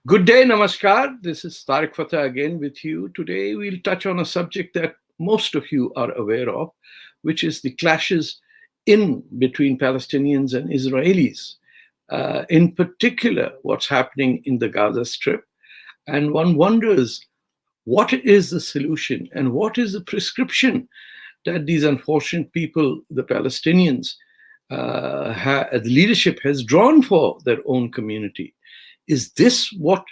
Good day, namaskar. This is Tarek Fatah again with you. Today, we'll touch on a subject that most of you are aware of, which is the clashes in between Palestinians and Israelis. In particular, what's happening in the Gaza Strip. And one wonders, what is the solution and what is the prescription that these unfortunate people, the Palestinians, the leadership has drawn for their own community? Is this what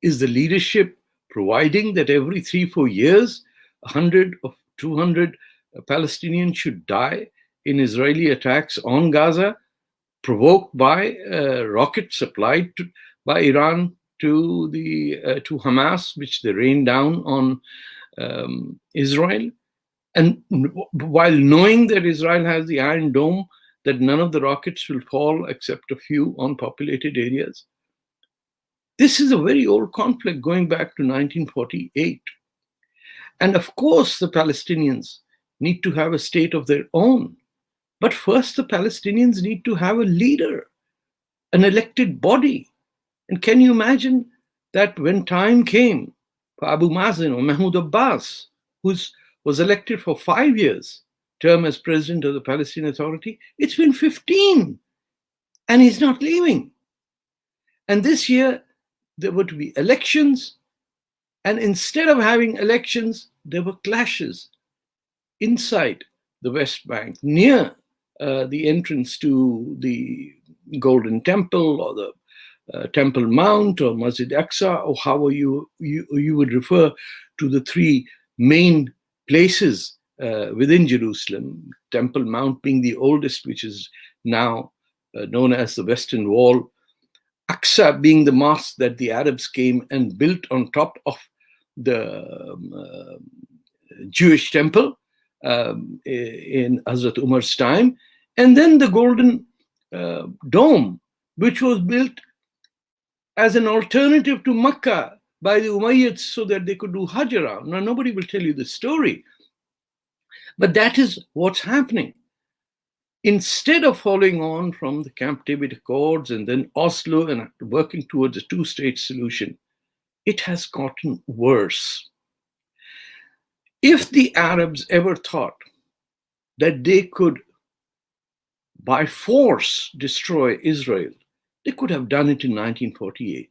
is the leadership providing, that every 3-4 years, 100 or 200 Palestinians should die in Israeli attacks on Gaza, provoked by rockets supplied by Iran to Hamas, which they rained down on Israel? And while knowing that Israel has the Iron Dome, that none of the rockets will fall except a few on populated areas. This is a very old conflict going back to 1948. And of course, the Palestinians need to have a state of their own. But first, the Palestinians need to have a leader, an elected body. And can you imagine that when time came for Abu Mazen or Mahmoud Abbas, who was elected for 5 years, term as president of the Palestinian Authority, it's been 15, and he's not leaving. And this year, there were to be elections, and instead of having elections, there were clashes inside the West Bank, near the entrance to the Golden Temple or the Temple Mount or Masjid Aqsa, or however you would refer to the three main places within Jerusalem, Temple Mount being the oldest, which is now known as the Western Wall, Aqsa being the mosque that the Arabs came and built on top of the Jewish temple in Hazrat Umar's time, and then the Golden Dome, which was built as an alternative to Makkah by the Umayyads so that they could do Hajj around. Now, nobody will tell you the story, but that is what's happening. Instead of following on from the Camp David Accords and then Oslo and working towards a two-state solution, it has gotten worse. If the Arabs ever thought that they could, by force, destroy Israel, they could have done it in 1948.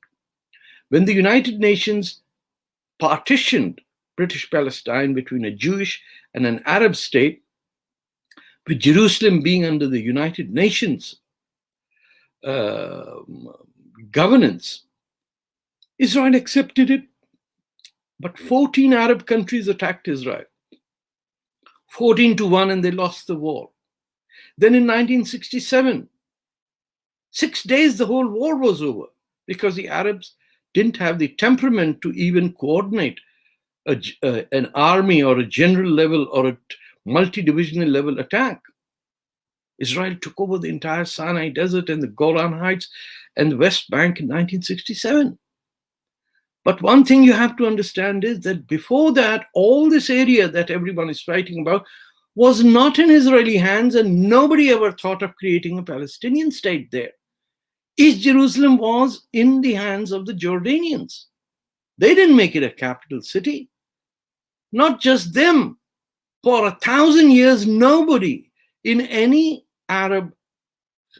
When the United Nations partitioned British Palestine between a Jewish and an Arab state, with Jerusalem being under the United Nations governance, Israel accepted it, but 14 Arab countries attacked Israel, 14-1, and they lost the war. Then in 1967, 6 days the whole war was over because the Arabs didn't have the temperament to even coordinate an army or a general level or a multi-divisional level attack. Israel took over the entire Sinai Desert and the Golan Heights and the West Bank in 1967. But one thing you have to understand is that before that, all this area that everyone is fighting about was not in Israeli hands, and nobody ever thought of creating a Palestinian state there. East Jerusalem was in the hands of the Jordanians. They didn't make it a capital city. Not just them. For 1,000 years, nobody in any Arab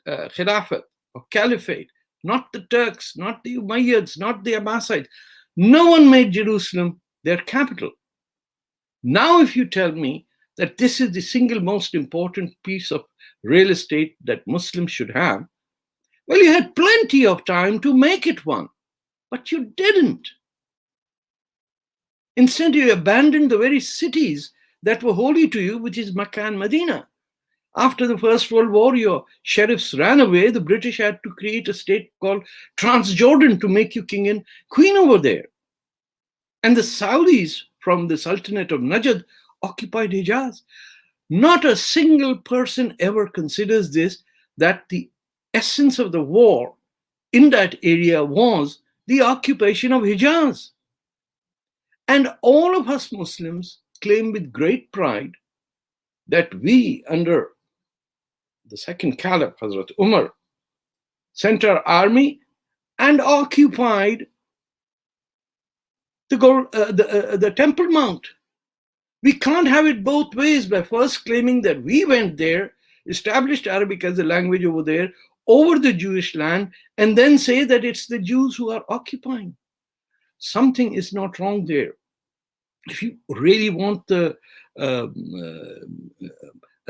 Khilafat or Caliphate, not the Turks, not the Umayyads, not the Abbasides, no one made Jerusalem their capital. Now, if you tell me that this is the single most important piece of real estate that Muslims should have, well, you had plenty of time to make it one, but you didn't. Instead, you abandoned the very cities that were holy to you, which is Makkah and Medina. After the First World War, your sheriffs ran away. The British had to create a state called Transjordan to make you king and queen over there. And the Saudis from the Sultanate of Najd occupied Hijaz. Not a single person ever considers this, that the essence of the war in that area was the occupation of Hijaz. And all of us Muslims claim with great pride that we, under the second Caliph, Hazrat Umar, sent our army and occupied the Temple Mount. We can't have it both ways by first claiming that we went there, established Arabic as a language over there, over the Jewish land, and then say that it's the Jews who are occupying. Something is not wrong there. If you really want a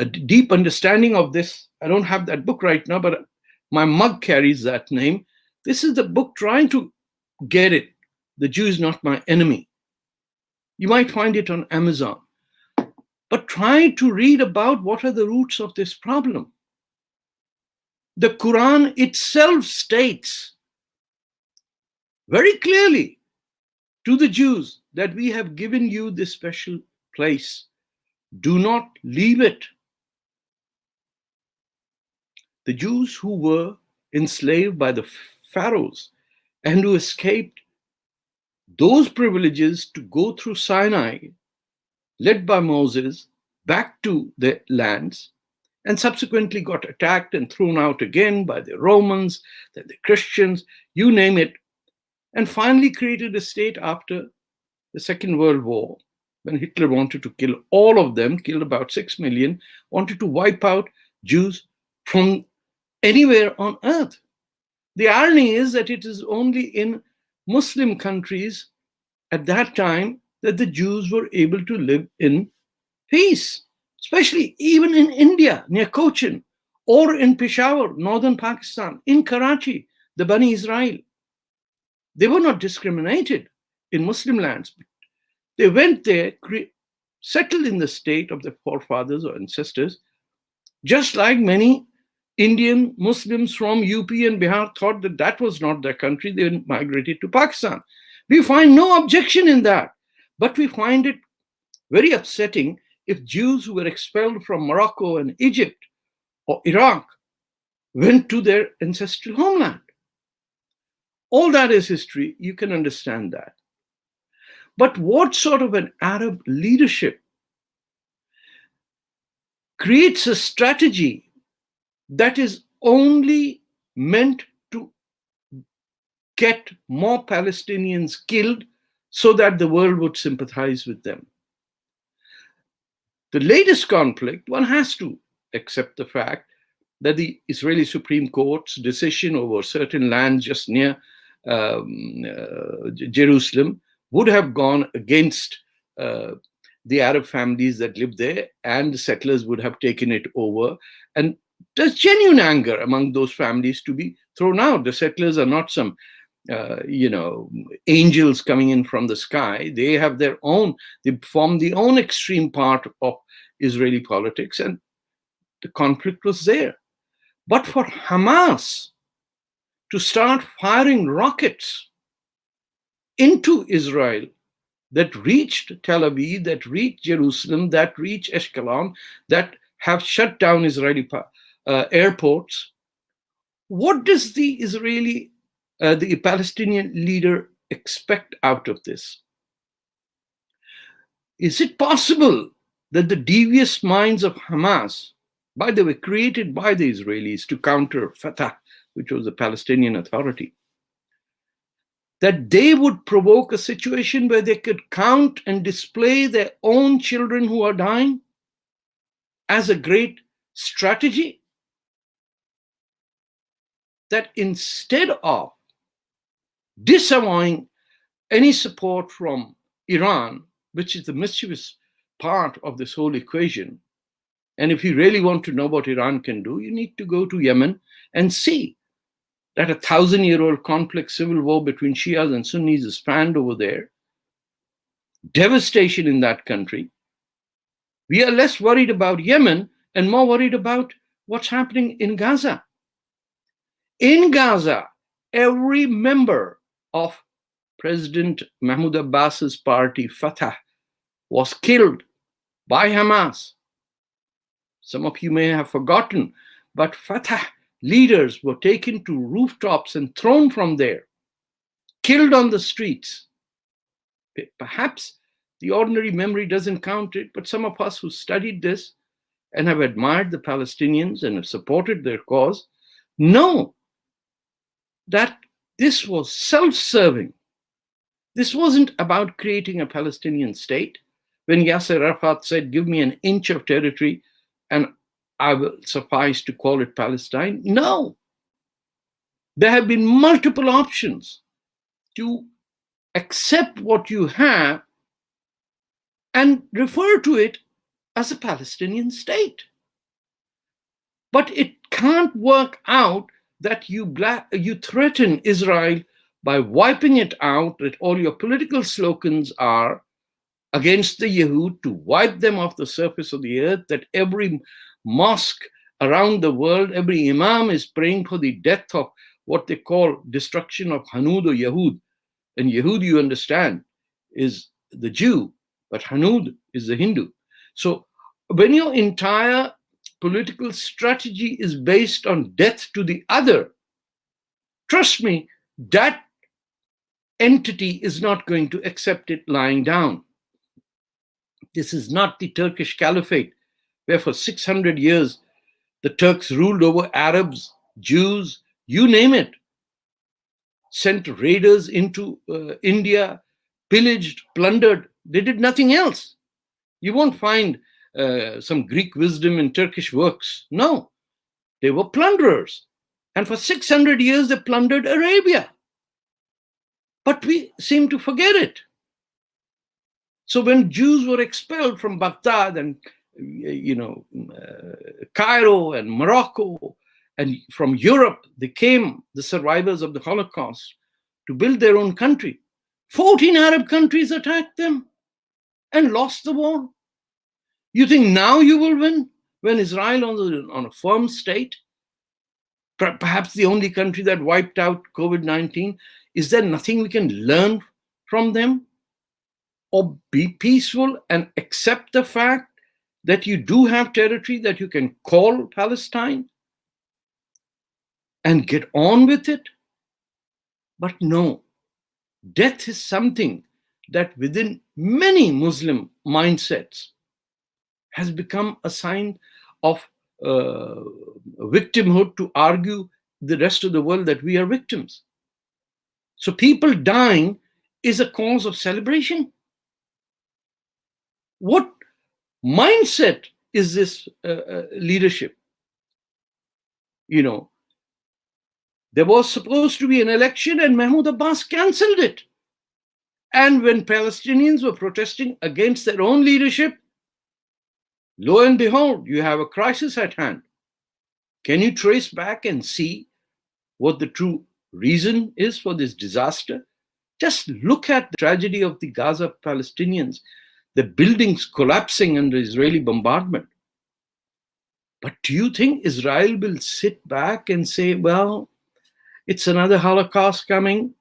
deep understanding of this, I don't have that book right now, but my mug carries that name. This is the book trying to get it. The Jew is not my enemy. You might find it on Amazon. But try to read about what are the roots of this problem. The Quran itself states very clearly to the Jews that we have given you this special place. Do not leave it. The Jews who were enslaved by the pharaohs and who escaped those privileges to go through Sinai, led by Moses, back to their lands, and subsequently got attacked and thrown out again by the Romans, then the Christians, you name it, and finally created a state after the Second World War, when Hitler wanted to kill all of them, killed about 6 million, wanted to wipe out Jews from anywhere on earth. The irony is that it is only in Muslim countries at that time that the Jews were able to live in peace, especially even in India, near Cochin, or in Peshawar, northern Pakistan, in Karachi, the Bani Israel. They were not discriminated in Muslim lands. They went there, settled in the state of their forefathers or ancestors, just like many Indian Muslims from UP and Bihar thought that that was not their country. They migrated to Pakistan. We find no objection in that, but we find it very upsetting if Jews who were expelled from Morocco and Egypt or Iraq went to their ancestral homeland. All that is history. You can understand that. But what sort of an Arab leadership creates a strategy that is only meant to get more Palestinians killed so that the world would sympathize with them? The latest conflict, one has to accept the fact that the Israeli Supreme Court's decision over certain lands just near Jerusalem would have gone against the Arab families that live there, and the settlers would have taken it over. And there's genuine anger among those families to be thrown out. The settlers are not some, angels coming in from the sky. They have their own, they form the own extreme part of Israeli politics, and the conflict was there. But for Hamas to start firing rockets into Israel that reached Tel Aviv, that reached Jerusalem, that reached Ashkelon, that have shut down Israeli airports, what does the Palestinian leader expect out of this? Is it possible that the devious minds of Hamas, by the way, created by the Israelis to counter Fatah, which was the Palestinian Authority, that they would provoke a situation where they could count and display their own children who are dying as a great strategy? That instead of disavowing any support from Iran, which is the mischievous part of this whole equation, and if you really want to know what Iran can do, you need to go to Yemen and see that a 1,000-year-old conflict, civil war between Shias and Sunnis is spanned over there. Devastation in that country. We are less worried about Yemen and more worried about what's happening in Gaza. In Gaza, every member of President Mahmoud Abbas's party, Fatah, was killed by Hamas. Some of you may have forgotten, but Fatah leaders were taken to rooftops and thrown from there, killed on the streets. Perhaps the ordinary memory doesn't count it, but some of us who studied this and have admired the Palestinians and have supported their cause know that This was self-serving. This wasn't about creating a Palestinian state. When Yasser Arafat said, give me an inch of territory and I will suffice to call it Palestine. No. There have been multiple options to accept what you have and refer to it as a Palestinian state. But it can't work out that you threaten Israel by wiping it out, that all your political slogans are against the Yahud, to wipe them off the surface of the earth, that every mosque around the world, every imam is praying for the death of what they call destruction of Hanud or Yahud. And Yahud, you understand, is the Jew, but Hanud is the Hindu. So when your entire political strategy is based on death to the other, trust me, that entity is not going to accept it lying down. This is not the Turkish Caliphate, where for 600 years the Turks ruled over Arabs, Jews, you name it, sent raiders into India, pillaged, plundered. They did nothing else. You won't find some Greek wisdom in Turkish works. No, they were plunderers. And for 600 years, they plundered Arabia. But we seem to forget it. So when Jews were expelled from Baghdad and Cairo and Morocco, and from Europe, they came, the survivors of the Holocaust, to build their own country. 14 Arab countries attacked them and lost the war. You think now you will win when Israel on a firm state, perhaps the only country that wiped out COVID-19, is there nothing we can learn from them? Or be peaceful and accept the fact that you do have territory that you can call Palestine and get on with it? But no, death is something that within many Muslim mindsets has become a sign of victimhood, to argue the rest of the world that we are victims. So people dying is a cause of celebration. What mindset is this leadership? There was supposed to be an election and Mahmoud Abbas cancelled it. And when Palestinians were protesting against their own leadership, lo and behold, you have a crisis at hand. Can you trace back and see what the true reason is for this disaster? Just look at the tragedy of the Gaza Palestinians, the buildings collapsing under Israeli bombardment. But do you think Israel will sit back and say, well, it's another Holocaust coming?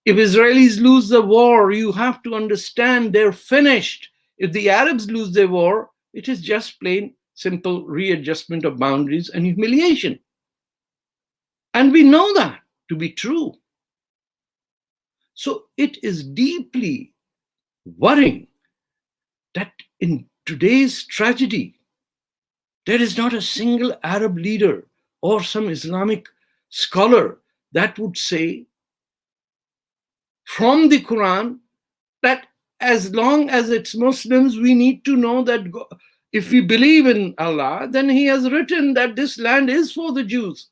If Israelis lose the war, you have to understand they're finished. If the Arabs lose their war, it is just plain simple readjustment of boundaries and humiliation. And we know that to be true. So it is deeply worrying that in today's tragedy, there is not a single Arab leader or some Islamic scholar that would say from the Quran that as long as it's Muslims, we need to know that if we believe in Allah, then He has written that this land is for the Jews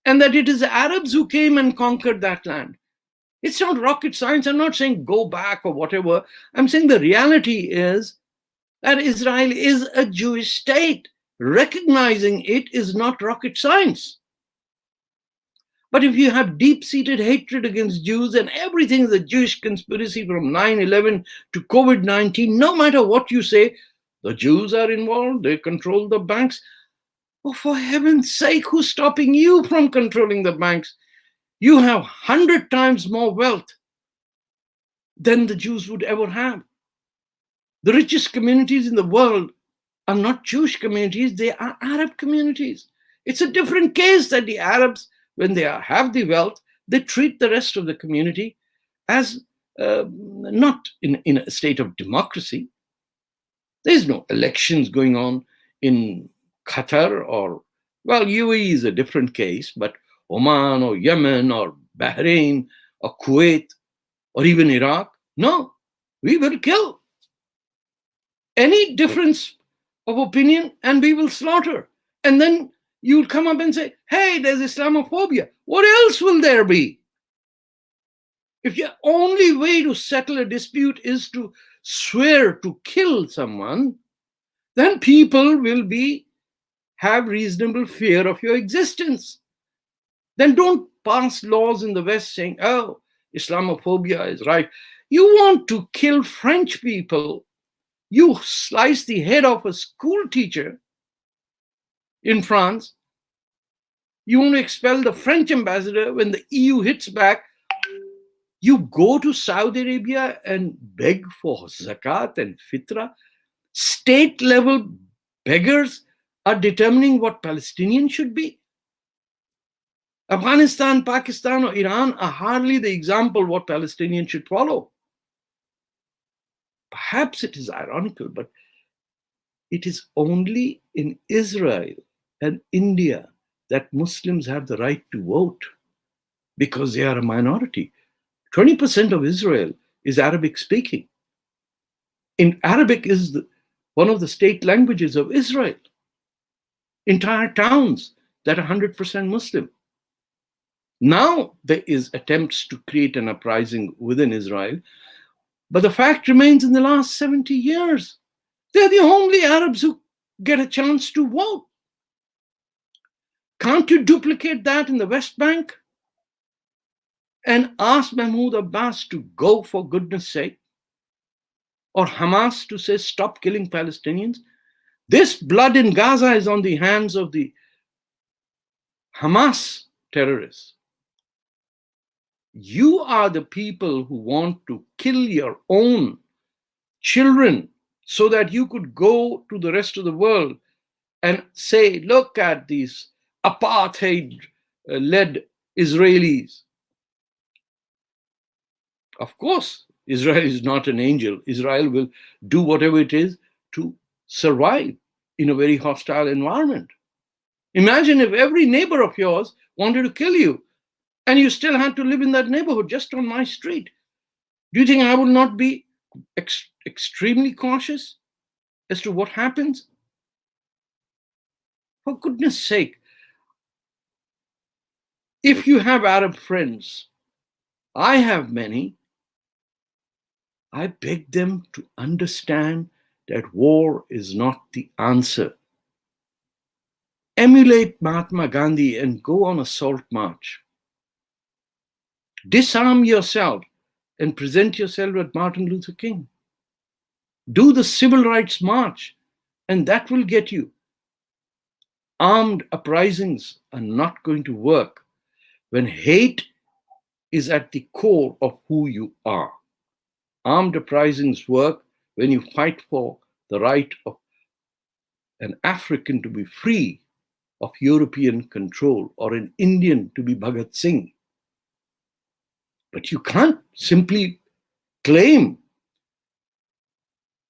and that it is Arabs who came and conquered that land. It's not rocket science. I'm not saying go back or whatever. I'm saying the reality is that Israel is a Jewish state. Recognizing it is not rocket science. But if you have deep-seated hatred against Jews and everything is a Jewish conspiracy from 9/11 to COVID-19, no matter what you say, the Jews are involved, they control the banks. Oh, for heaven's sake, who's stopping you from controlling the banks? You have 100 times more wealth than the Jews would ever have. The richest communities in the world are not Jewish communities, they are Arab communities. It's a different case that the Arabs, when they have the wealth, they treat the rest of the community as not in a state of democracy. There's no elections going on in Qatar or, well, UAE is a different case, but Oman or Yemen or Bahrain or Kuwait or even Iraq. No, we will kill any difference of opinion and we will slaughter. And then you'll come up and say, hey, there's Islamophobia. What else will there be? If your only way to settle a dispute is to swear to kill someone, then people will have reasonable fear of your existence. Then don't pass laws in the West saying, oh, Islamophobia is right. You want to kill French people. You slice the head off a school teacher in France. You want to expel the French ambassador. When the EU hits back, you go to Saudi Arabia and beg for zakat and fitra. State level beggars are determining what Palestinians should be. Afghanistan, Pakistan, or Iran are hardly the example what Palestinians should follow. Perhaps it is ironical, but it is only in Israel and India that Muslims have the right to vote because they are a minority. 20% of Israel is Arabic speaking. In Arabic is one of the state languages of Israel. Entire towns that are 100% Muslim. Now there is attempts to create an uprising within Israel, but the fact remains in the last 70 years, they're the only Arabs who get a chance to vote. Can't you duplicate that in the West Bank and ask Mahmoud Abbas to go for goodness sake? Or Hamas to say, stop killing Palestinians? This blood in Gaza is on the hands of the Hamas terrorists. You are the people who want to kill your own children so that you could go to the rest of the world and say, look at these apartheid-led Israelis. Of course, Israel is not an angel. Israel will do whatever it is to survive in a very hostile environment. Imagine if every neighbor of yours wanted to kill you and you still had to live in that neighborhood just on my street. Do you think I will not be extremely cautious as to what happens? For goodness sake, if you have Arab friends, I have many, I beg them to understand that war is not the answer. Emulate Mahatma Gandhi and go on a salt march. Disarm yourself and present yourself with Martin Luther King. Do the civil rights march, and that will get you. Armed uprisings are not going to work when hate is at the core of who you are. Armed uprisings work when you fight for the right of an African to be free of European control or an Indian to be Bhagat Singh. But you can't simply claim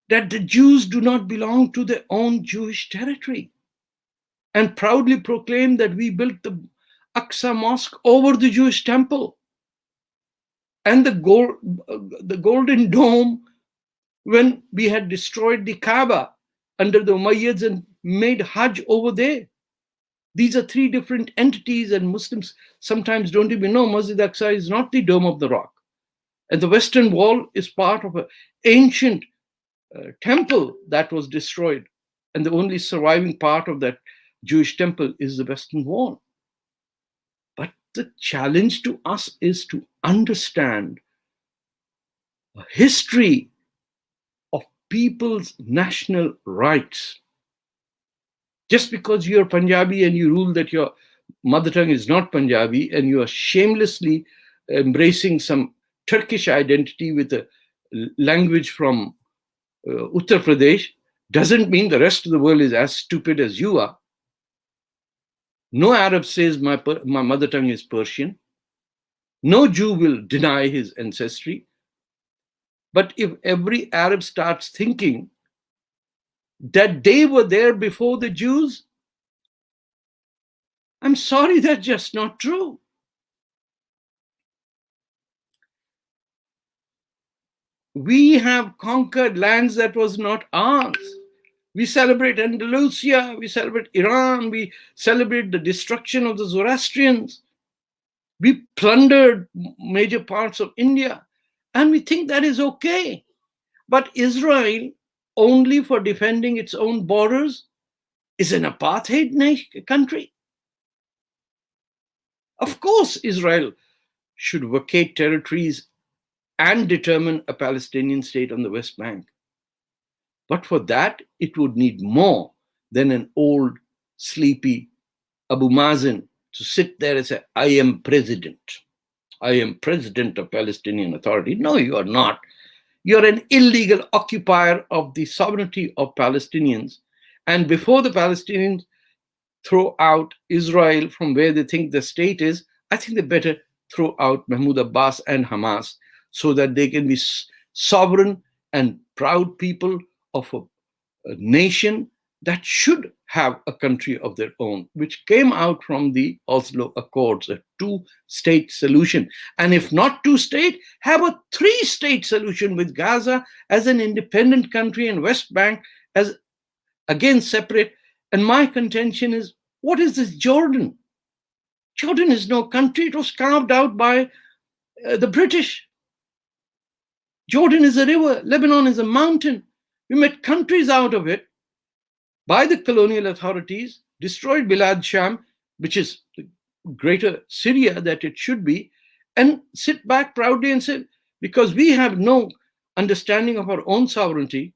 that the Jews do not belong to their own Jewish territory and proudly proclaim that we built the Aqsa Mosque over the Jewish temple and the Golden Dome when we had destroyed the Kaaba under the Umayyads and made Hajj over there. These are three different entities, and Muslims sometimes don't even know Masjid Aqsa is not the Dome of the Rock. And the Western Wall is part of an ancient temple that was destroyed. And the only surviving part of that Jewish temple is the Western Wall. But the challenge to us is to understand a history of people's national rights. Just because you're Punjabi and you rule that your mother tongue is not Punjabi and you are shamelessly embracing some Turkish identity with a language from Uttar Pradesh doesn't mean the rest of the world is as stupid as you are. No Arab says my mother tongue is Persian. No Jew will deny his ancestry. But if every Arab starts thinking that they were there before the Jews, I'm sorry, that's just not true. We have conquered lands that was not ours. We celebrate Andalusia, we celebrate Iran, we celebrate the destruction of the Zoroastrians. We plundered major parts of India, and we think that is okay. But Israel, only for defending its own borders, is an apartheid country. Of course, Israel should vacate territories and determine a Palestinian state on the West Bank. But for that, it would need more than an old, sleepy Abu Mazen to sit there and say, I am president. I am president of Palestinian Authority. No, you are not. You're an illegal occupier of the sovereignty of Palestinians. And before the Palestinians throw out Israel from where they think the state is, I think they better throw out Mahmoud Abbas and Hamas so that they can be sovereign and proud people of a nation that should have a country of their own, which came out from the Oslo Accords, a two-state solution. And if not two-state, have a three-state solution with Gaza as an independent country and West Bank as, again, separate. And my contention is, what is this Jordan? Jordan is no country. It was carved out by the British. Jordan is a river. Lebanon is a mountain. We made countries out of it by the colonial authorities, destroyed Bilad Sham, which is the greater Syria that it should be, and sit back proudly and say, because we have no understanding of our own sovereignty,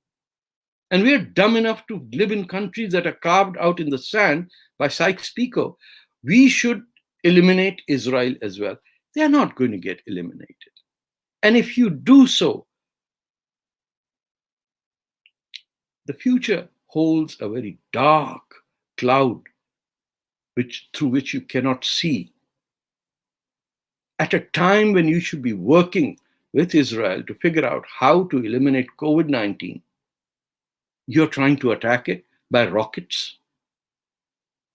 and we are dumb enough to live in countries that are carved out in the sand by Sykes-Picot, we should eliminate Israel as well. They are not going to get eliminated. And if you do so, the future holds a very dark cloud through which you cannot see. At a time when you should be working with Israel to figure out how to eliminate COVID-19, you're trying to attack it by rockets.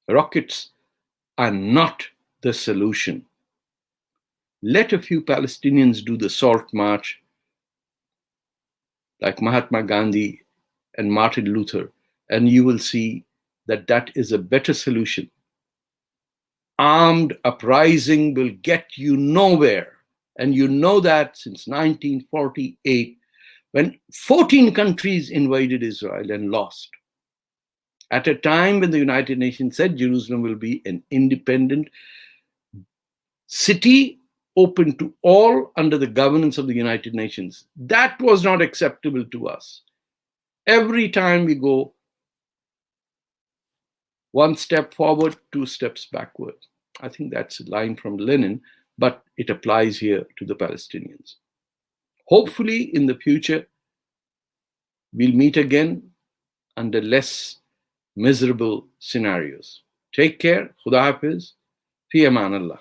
Rockets are not the solution. Let a few Palestinians do the Salt March like Mahatma Gandhi and Martin Luther, and you will see that that is a better solution. Armed uprising will get you nowhere. And you know that since 1948, when 14 countries invaded Israel and lost. At a time when the United Nations said Jerusalem will be an independent city open to all under the governance of the United Nations. That was not acceptable to us. Every time we go one step forward, two steps backward. I think that's a line from Lenin, but it applies here to the Palestinians. Hopefully, in the future, we'll meet again under less miserable scenarios. Take care. Khuda Hafiz. Fi Aman Allah.